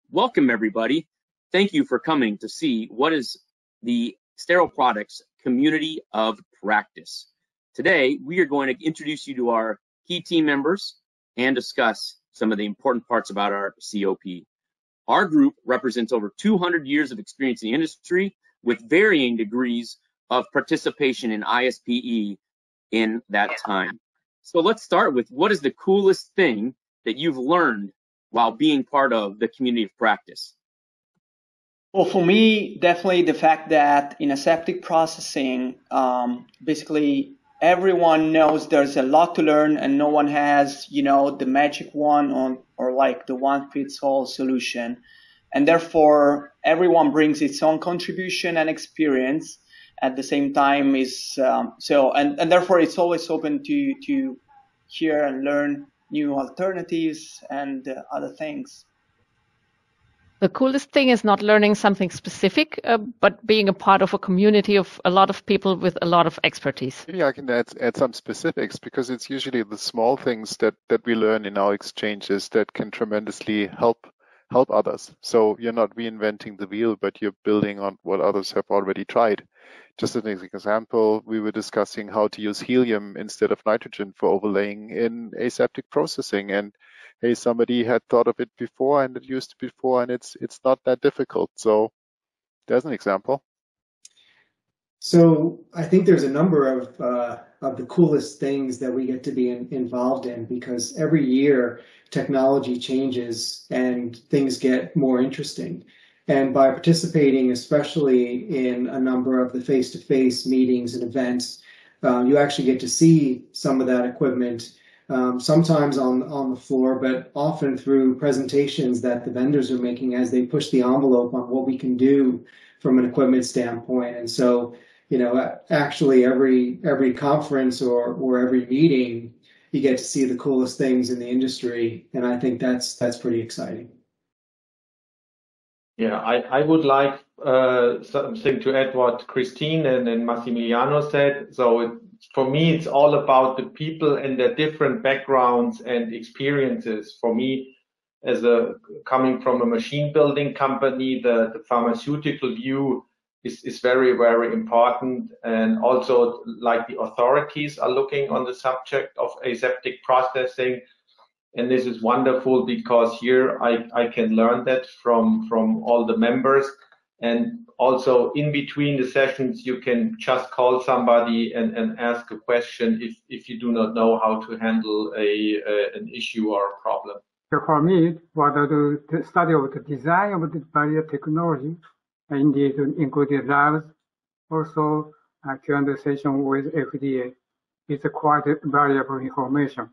Welcome, everybody. Thank you for coming to see what is the Sterile Products Community of Practice. Today, we are going to introduce you to our key team members and discuss some of the important parts about our COP. Our group represents over 200 years of experience in the industry with varying degrees of participation in ISPE in that time. So let's start with what is the coolest thing that you've learned while being part of the community of practice? Well, for me, definitely the fact that in aseptic processing, basically everyone knows there's a lot to learn and no one has, the magic one or like the one-fits-all solution. And therefore, everyone brings its own contribution and experience at the same time and therefore it's always open to hear and learn new alternatives and other things. The coolest thing is not learning something specific, but being a part of a community of a lot of people with a lot of expertise. Maybe I can add some specifics, because it's usually the small things that we learn in our exchanges that can tremendously help others. So you're not reinventing the wheel, but you're building on what others have already tried. Just as an example, we were discussing how to use helium instead of nitrogen for overlaying in aseptic processing. And hey, somebody had thought of it before and it used it before, and it's not that difficult. So there's an example. So I think there's a number of the coolest things that we get to be involved in, because every year technology changes and things get more interesting. And by participating, especially in a number of the face-to-face meetings and events, you actually get to see some of that equipment, sometimes on the floor, but often through presentations that the vendors are making as they push the envelope on what we can do from an equipment standpoint. And so, actually every conference or every meeting, you get to see the coolest things in the industry. And I think that's pretty exciting. Yeah, I would like something to add what Christine and Massimiliano said. So for me, it's all about the people and their different backgrounds and experiences. For me, as coming from a machine building company, the pharmaceutical view is very, very important. And also, like, the authorities are looking on the subject of aseptic processing. And this is wonderful, because here I can learn that from all the members. And also in between the sessions, you can just call somebody and ask a question if you do not know how to handle an issue or a problem. So for me, what the study of the design of the barrier technology, indeed including labs, also Q&A session with FDA, is quite valuable information.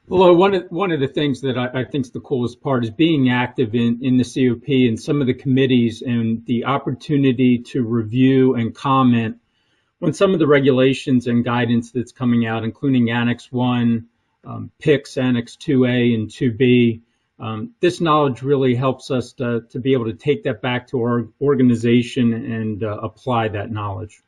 Well, one of the things that I think is the coolest part is being active in the COP and some of the committees, and the opportunity to review and comment on some of the regulations and guidance that's coming out, including Annex 1, PICS Annex 2A and 2B. This knowledge really helps us to be able to take that back to our organization and apply that knowledge.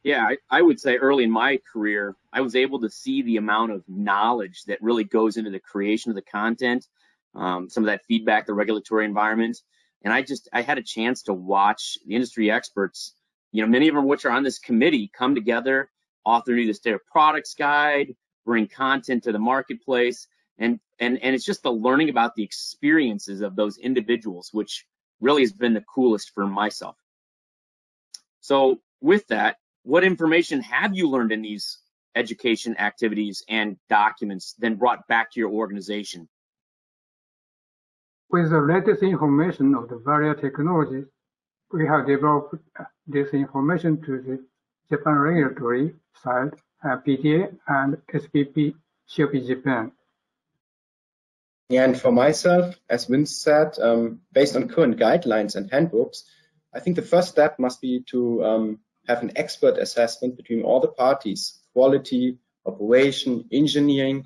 Yeah, I would say early in my career, I was able to see the amount of knowledge that really goes into the creation of the content, some of that feedback, the regulatory environment. And I had a chance to watch the industry experts, many of them which are on this committee, come together, author the Sterile Products Guide, bring content to the marketplace. And it's just the learning about the experiences of those individuals, which really has been the coolest for myself. So with that, what information have you learned in these education activities and documents then brought back to your organization? With the latest information of the barrier technologies, we have developed this information to the Japan regulatory side, PTA and SPP CoP Japan. And for myself, as Vince said, based on current guidelines and handbooks, I think the first step must be to have an expert assessment between all the parties, quality, operation, engineering,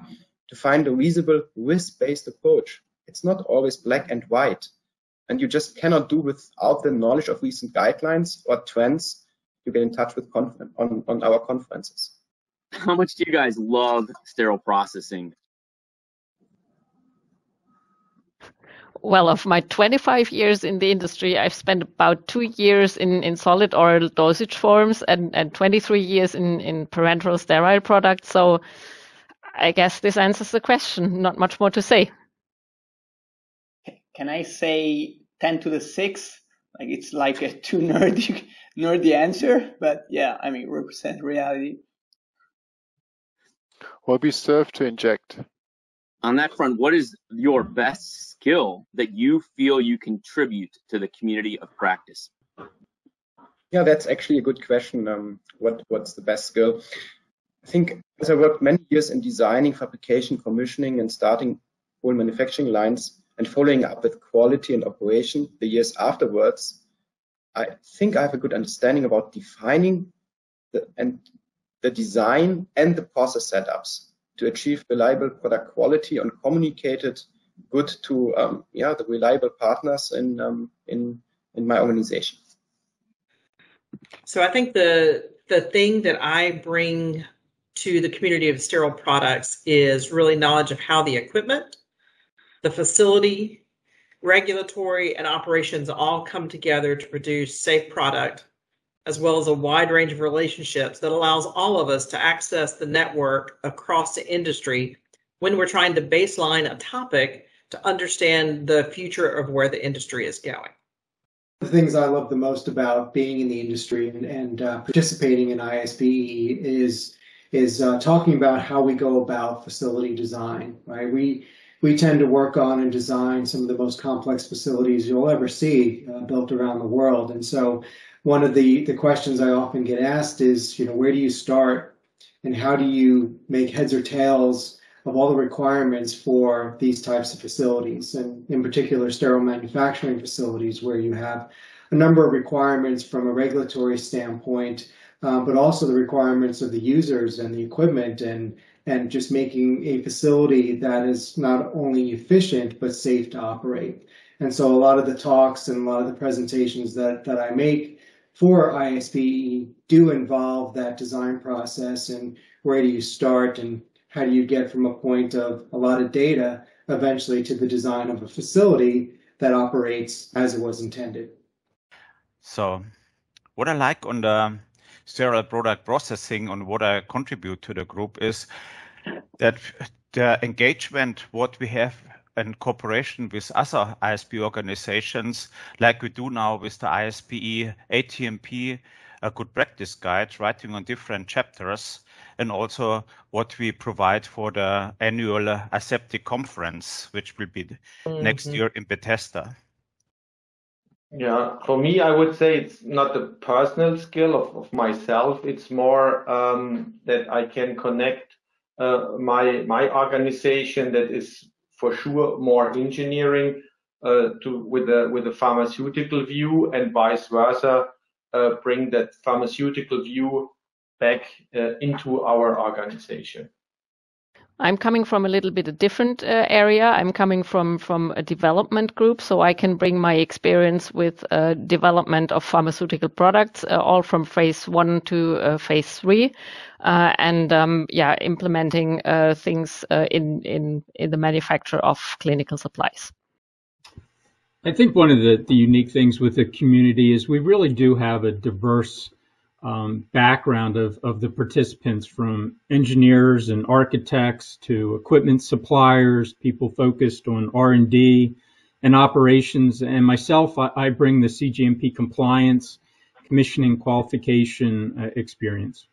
to find a reasonable risk-based approach. It's not always black and white, and you just cannot do without the knowledge of recent guidelines or trends you get in touch with on our conferences. How much do you guys love sterile processing? Well, of my 25 years in the industry, I've spent about 2 years in solid oral dosage forms and 23 years in parenteral sterile products. So I guess this answers the question. Not much more to say. Can I say 10 to the 6? Like it's like a too nerdy answer, but yeah, I mean, represent reality. Well, we serve to inject. On that front, what is your best skill that you feel you contribute to the community of practice? Yeah, that's actually a good question. What's the best skill? I think as I worked many years in designing, fabrication, commissioning, and starting whole manufacturing lines and following up with quality and operation the years afterwards, I think I have a good understanding about defining the design and the process setups to achieve reliable product quality and communicate it good to the reliable partners in my organization. So I think the thing that I bring to the community of sterile products is really knowledge of how the equipment, the facility, regulatory, and operations all come together to produce safe product, as well as a wide range of relationships that allows all of us to access the network across the industry when we're trying to baseline a topic to understand the future of where the industry is going. The things I love the most about being in the industry and participating in ISPE is talking about how we go about facility design, right? We tend to work on and design some of the most complex facilities you'll ever see built around the world. And so one of the questions I often get asked is, where do you start and how do you make heads or tails of all the requirements for these types of facilities, and in particular sterile manufacturing facilities where you have a number of requirements from a regulatory standpoint, but also the requirements of the users and the equipment and just making a facility that is not only efficient but safe to operate. And so a lot of the talks and a lot of the presentations that I make for ISPE do involve that design process and where do you start and how do you get from a point of a lot of data eventually to the design of a facility that operates as it was intended. So what I like on the sterile product processing and what I contribute to the group is that the engagement what we have in cooperation with other ISPE organizations, like we do now with the ISPE ATMP, a good practice guide, writing on different chapters, and also what we provide for the annual aseptic conference, which will be next year in Bethesda. Yeah, for me, I would say it's not a personal skill of myself. It's more that I can connect my organization that is for sure more engineering with a pharmaceutical view, and vice versa, bring that pharmaceutical view back into our organization. I'm coming from a little bit a different area. I'm coming from a development group, so I can bring my experience with development of pharmaceutical products, all from phase 1 to phase 3, and implementing things in the manufacture of clinical supplies. I think one of the unique things with the community is we really do have a diverse background of the participants, from engineers and architects to equipment suppliers, people focused on R&D and operations. And myself, I bring the CGMP compliance, commissioning, qualification experience.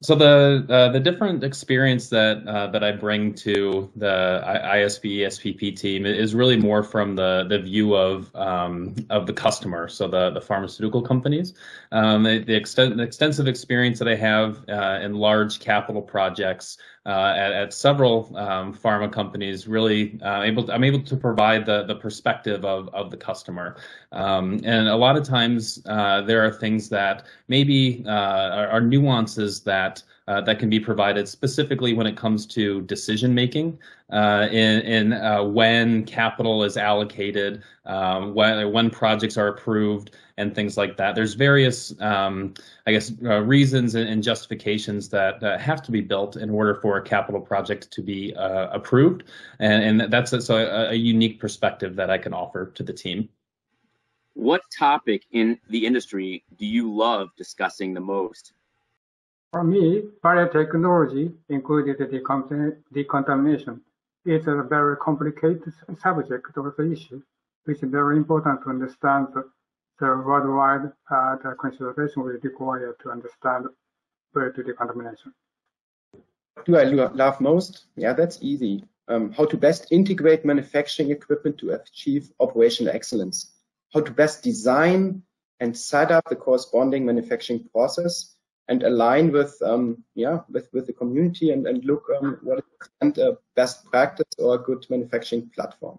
So the different experience that I bring to the ISPE SPP team is really more from the view of the customer, so the pharmaceutical companies. The extensive experience that I have in large capital projects at several pharma companies, really I'm able to provide the perspective of the customer. And a lot of times there are things that maybe are nuances that that can be provided specifically when it comes to decision making, in when capital is allocated, when projects are approved, and things like that. There's various, reasons and justifications that have to be built in order for a capital project to be approved, and that's a unique perspective that I can offer to the team. What topic in the industry do you love discussing the most? For me, biotechnology, including decontamination, is a very complicated subject of the issue, which is very important to understand the worldwide the consideration we require to understand biodecontamination. What do I love most? Yeah, that's easy. How to best integrate manufacturing equipment to achieve operational excellence. How to best design and set up the corresponding manufacturing process and align with the community and look what is a best practice or a good manufacturing platform.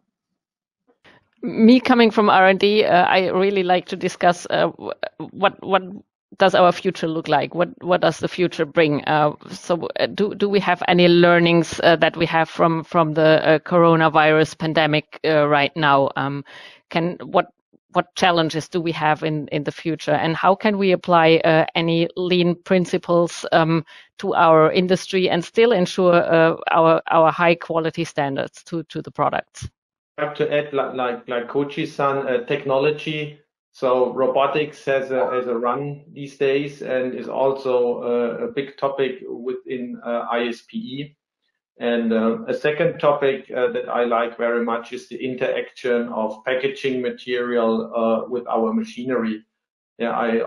Me coming from R&D, I really like to discuss what does our future look like? What does the future bring? So do we have any learnings that we have from the coronavirus pandemic right now? What challenges do we have in the future, and how can we apply any lean principles to our industry and still ensure our high quality standards to the products? I have to add, like Kochi-san, technology. So robotics has a run these days and is also a big topic within ISPE. And a second topic that I like very much is the interaction of packaging material with our machinery. Yeah, I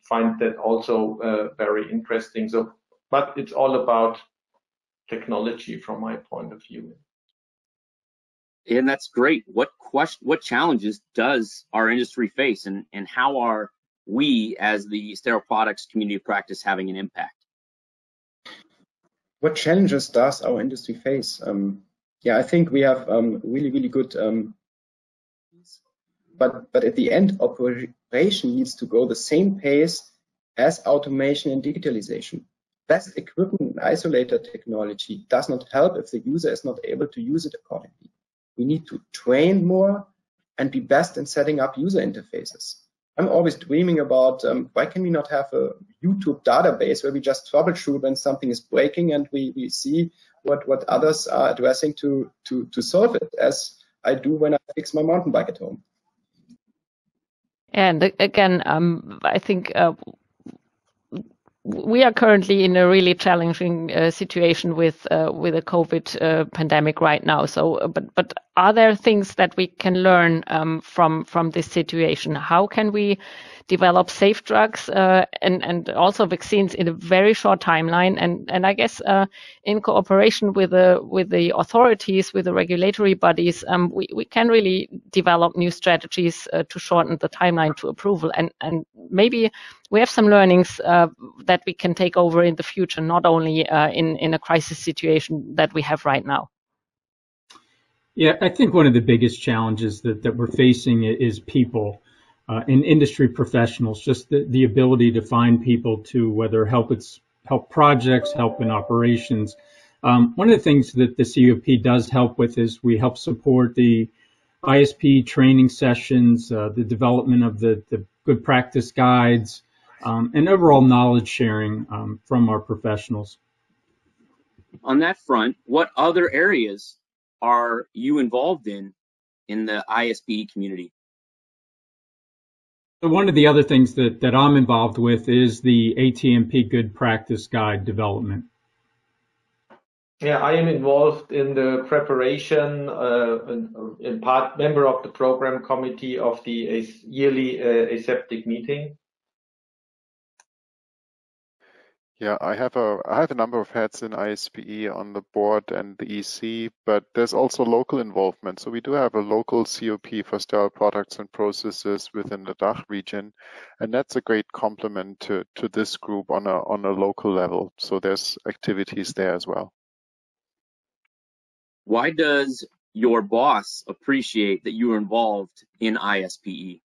find that also very interesting. So, but it's all about technology from my point of view. And that's great. What challenges does our industry face, and how are we as the sterile products community of practice having an impact? What challenges does our industry face? I think we have really good, but at the end, operation needs to go the same pace as automation and digitalization. Best equipment and isolator technology does not help if the user is not able to use it accordingly. We need to train more and be best in setting up user interfaces. I'm always dreaming about why can we not have a YouTube database where we just troubleshoot when something is breaking and we see what others are addressing to solve it, as I do when I fix my mountain bike at home. And again, I think we are currently in a really challenging situation with the COVID pandemic right now. So, but are there things that we can learn from this situation? How can we develop safe drugs and also vaccines in a very short timeline? And I guess in cooperation with the authorities, with the regulatory bodies, we can really develop new strategies to shorten the timeline to approval. And maybe we have some learnings that we can take over in the future, not only in a crisis situation that we have right now. Yeah, I think one of the biggest challenges that we're facing is people and industry professionals, just the ability to find people to whether help projects, help in operations. One of the things that the CoP does help with is we help support the ISPE training sessions, the development of the good practice guides, and overall knowledge sharing from our professionals. On that front, what other areas are you involved in the ISPE community? So one of the other things that I'm involved with is the ATMP Good Practice Guide development. Yeah, I am involved in the preparation, in part member of the program committee of the yearly aseptic meeting. Yeah, I have a number of hats in ISPE on the board and the EC, but there's also local involvement. So we do have a local CoP for sterile products and processes within the DACH region, and that's a great complement to this group on a local level. So there's activities there as well. Why does your boss appreciate that you are involved in ISPE?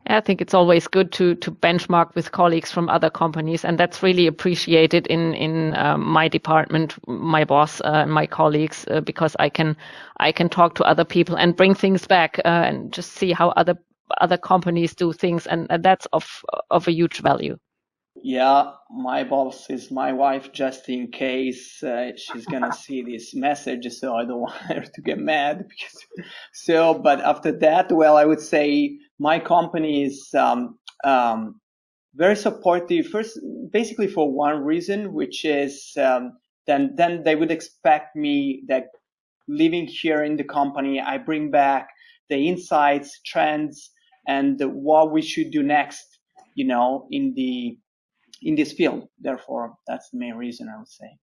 I think it's always good to benchmark with colleagues from other companies, and that's really appreciated in my department, my boss, my colleagues, because I can talk to other people and bring things back and just see how other companies do things, and that's of a huge value. Yeah, my boss is my wife, just in case she's gonna see this message, so I don't want her to get mad. But after that, well, I would say my company is very supportive. First, basically for one reason, which is then they would expect me that living here in the company, I bring back the insights, trends, and what we should do next, in this field. Therefore, that's the main reason, I would say.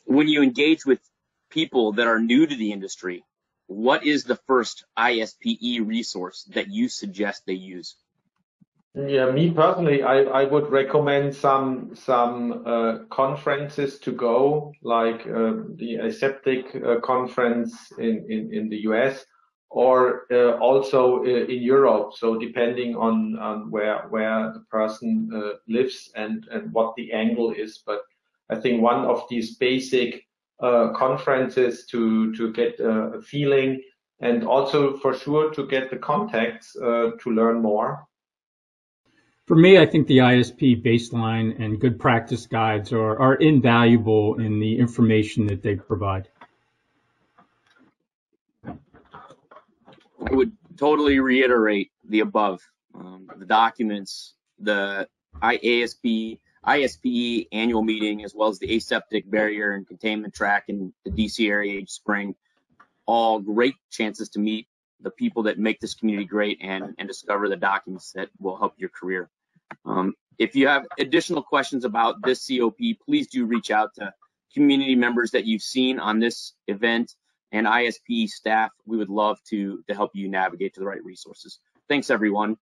When you engage with people that are new to the industry, what is the first ISPE resource that you suggest they use? Yeah, me personally, I would recommend some conferences to go, like the Aseptic conference in the US, or also in Europe. So depending on where the person lives and what the angle is. But I think one of these basic conferences to get a feeling, and also for sure to get the contacts to learn more. For me, I think the ISP baseline and good practice guides are invaluable in the information that they provide. I would totally reiterate the above. The documents, the ISPE annual meeting, as well as the aseptic barrier and containment track in the DC area each spring, all great chances to meet the people that make this community great and discover the documents that will help your career. If you have additional questions about this COP, please do reach out to community members that you've seen on this event and ISPE staff. We would love to help you navigate to the right resources. Thanks, everyone.